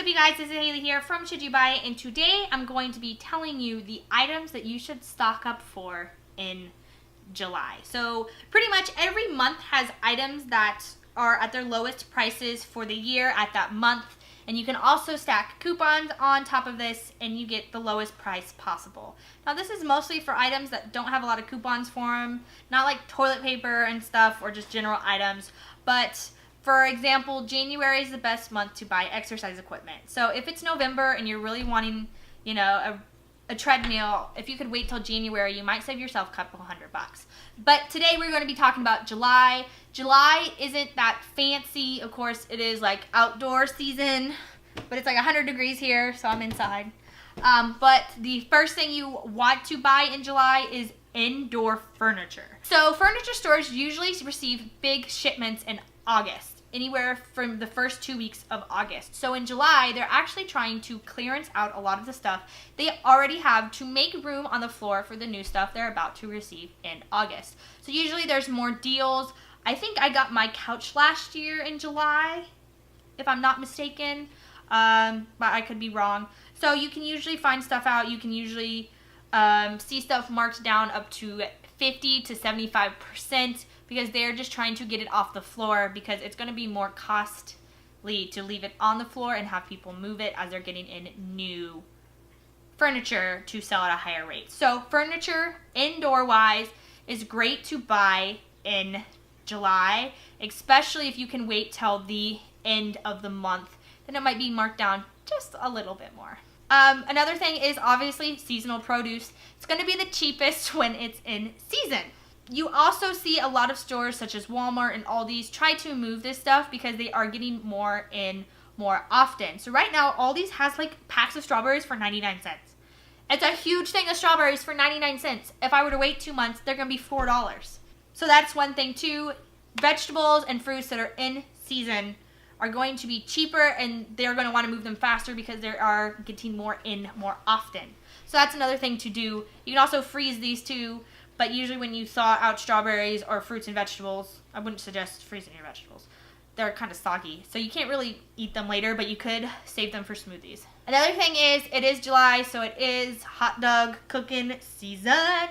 up, you guys? This is Haley here from Should You Buy It, and today I'm going to be telling you the items that you should stock up for in July. So pretty much every month has items that are at their lowest prices for the year at that month, and you can also stack coupons on top of this and you get the lowest price possible. Now this is mostly for items that don't have a lot of coupons for them, not like toilet paper and stuff or just general items, but for example, January is the best month to buy exercise equipment. So if it's November and you're really wanting, you know, a treadmill, if you could wait till January, you might save yourself a couple $100. But today we're going to be talking about July. July isn't that fancy. Of course, it is like outdoor season, but it's like 100 degrees here, so I'm inside. But the first thing you want to buy in July is indoor furniture. So furniture stores usually receive big shipments in August, anywhere from the first 2 weeks of August. So in July, they're actually trying to clearance out a lot of the stuff they already have to make room on the floor for the new stuff they're about to receive in August. So usually there's more deals. I think I got my couch last year in July, if I'm not mistaken, but I could be wrong. So you can usually find stuff out. You can usually see stuff marked down up to 50 to 75%, because they're just trying to get it off the floor, because it's going to be more costly to leave it on the floor and have people move it as they're getting in new furniture to sell at a higher rate. So furniture indoor wise is great to buy in July, especially if you can wait till the end of the month. Then it might be marked down just a little bit more. Another thing is obviously seasonal produce. It's going to be the cheapest when it's in season. You also see a lot of stores such as Walmart and Aldi's try to move this stuff because they are getting more in more often. So right now, Aldi's has like packs of strawberries for 99 cents. It's a huge thing of strawberries for 99 cents. If I were to wait 2 months, they're going to be $4. So that's one thing too. Vegetables and fruits that are in season are going to be cheaper, and they're going to want to move them faster because they are getting more in more often. So that's another thing to do. You can also freeze these too, but usually when you thaw out strawberries or fruits and vegetables, I wouldn't suggest freezing your vegetables. They're kind of soggy, so you can't really eat them later, but you could save them for smoothies. Another thing is, it is July, so it is hot dog cooking season.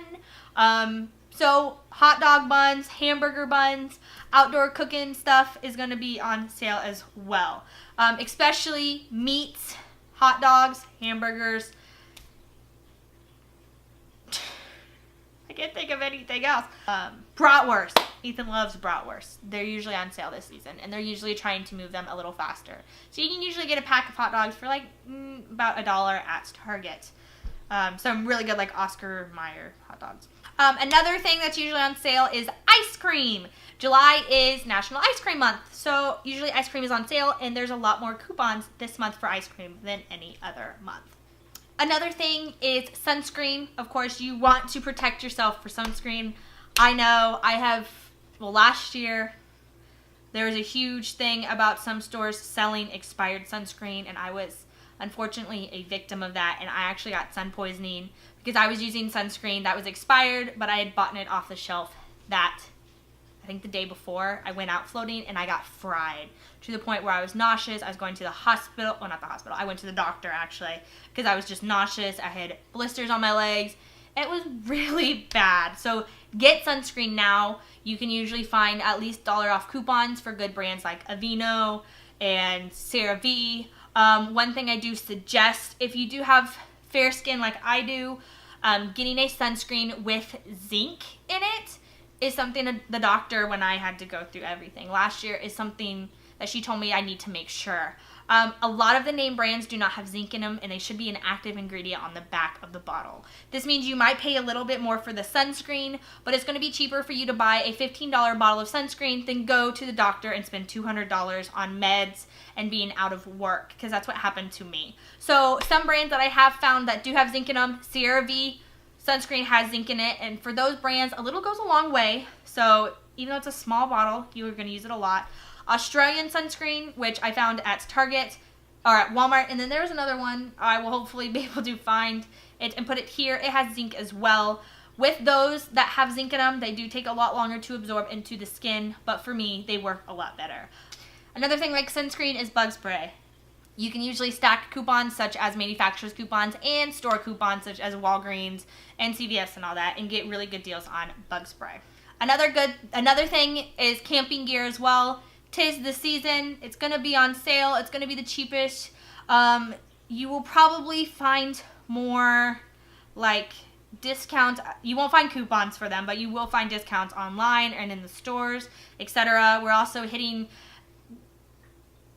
So hot dog buns, hamburger buns, outdoor cooking stuff is going to be on sale as well. Especially meats, hot dogs, hamburgers. I can't think of anything else. Bratwurst. Ethan loves bratwurst. They're usually on sale this season, and they're usually trying to move them a little faster. So you can usually get a pack of hot dogs for like about $1 at Target. Some really good like Oscar Mayer hot dogs. Another thing that's usually on sale is ice cream. July is National Ice Cream Month, so usually ice cream is on sale, and there's a lot more coupons this month for ice cream than any other month. Another thing is sunscreen. Of course, you want to protect yourself for sunscreen. I know last year there was a huge thing about some stores selling expired sunscreen, and I was unfortunately a victim of that, and I actually got sun poisoning because I was using sunscreen that was expired, but I had bought it off the shelf I think the day before I went out floating, and I got fried to the point where I was nauseous. I was going to the hospital. Well, not the hospital. I went to the doctor actually because I was just nauseous. I had blisters on my legs. It was really bad. So get sunscreen now. You can usually find at least $1 off coupons for good brands like Aveeno and CeraVe. One thing I do suggest, if you do have fair skin like I do, getting a sunscreen with zinc in it is something that the doctor, when I had to go through everything last year, is something that she told me I need to make sure. A lot of the name brands do not have zinc in them, and they should be an active ingredient on the back of the bottle. This means you might pay a little bit more for the sunscreen, but it's going to be cheaper for you to buy a $15 bottle of sunscreen than go to the doctor and spend $200 on meds and being out of work, because that's what happened to me. So some brands that I have found that do have zinc in them, CeraVe sunscreen has zinc in it, and for those brands, a little goes a long way. So even though it's a small bottle, you are going to use it a lot. Australian sunscreen, which I found at Target or at Walmart, and then there's another one I will hopefully be able to find it and put it here. It has zinc as well. With those that have zinc in them, they do take a lot longer to absorb into the skin, but for me, they work a lot better. Another thing like sunscreen is bug spray. You can usually stack coupons such as manufacturer's coupons and store coupons such as Walgreens and CVS and all that, and get really good deals on bug spray. Another thing is camping gear as well. 'Tis the season. It's going to be on sale. It's going to be the cheapest. You will probably find more like discounts. You won't find coupons for them, but you will find discounts online and in the stores, etc.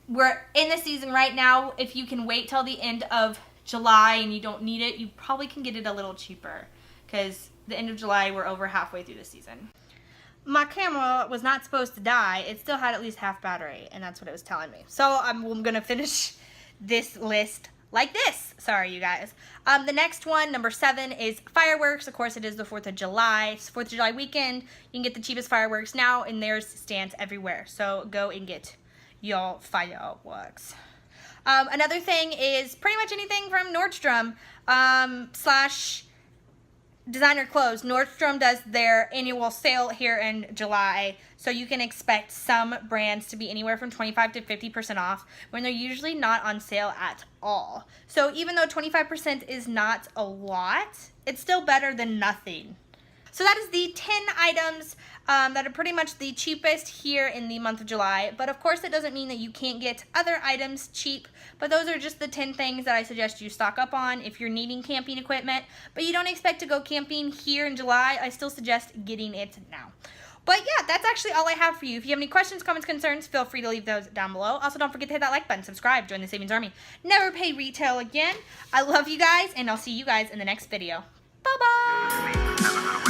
We're in the season right now. If you can wait till the end of July and you don't need it, you probably can get it a little cheaper, because the end of July, we're over halfway through the season. My camera was not supposed to die. It still had at least half battery, and that's what it was telling me. So I'm going to finish this list like this. Sorry, you guys. The next one, number 7, is fireworks. Of course, it is the 4th of July. It's 4th of July weekend. You can get the cheapest fireworks now, and there's stands everywhere. So go and get your fireworks. Another thing is pretty much anything from Nordstrom slash designer clothes. Nordstrom does their annual sale here in July, so you can expect some brands to be anywhere from 25 to 50% off when they're usually not on sale at all. So even though 25% is not a lot, it's still better than nothing. So that is the 10 items that are pretty much the cheapest here in the month of July. But of course, it doesn't mean that you can't get other items cheap. But those are just the 10 things that I suggest you stock up on if you're needing camping equipment. But you don't expect to go camping here in July. I still suggest getting it now. But yeah, that's actually all I have for you. If you have any questions, comments, concerns, feel free to leave those down below. Also, don't forget to hit that like button, subscribe, join the Savings Army. Never pay retail again. I love you guys, and I'll see you guys in the next video. Bye-bye!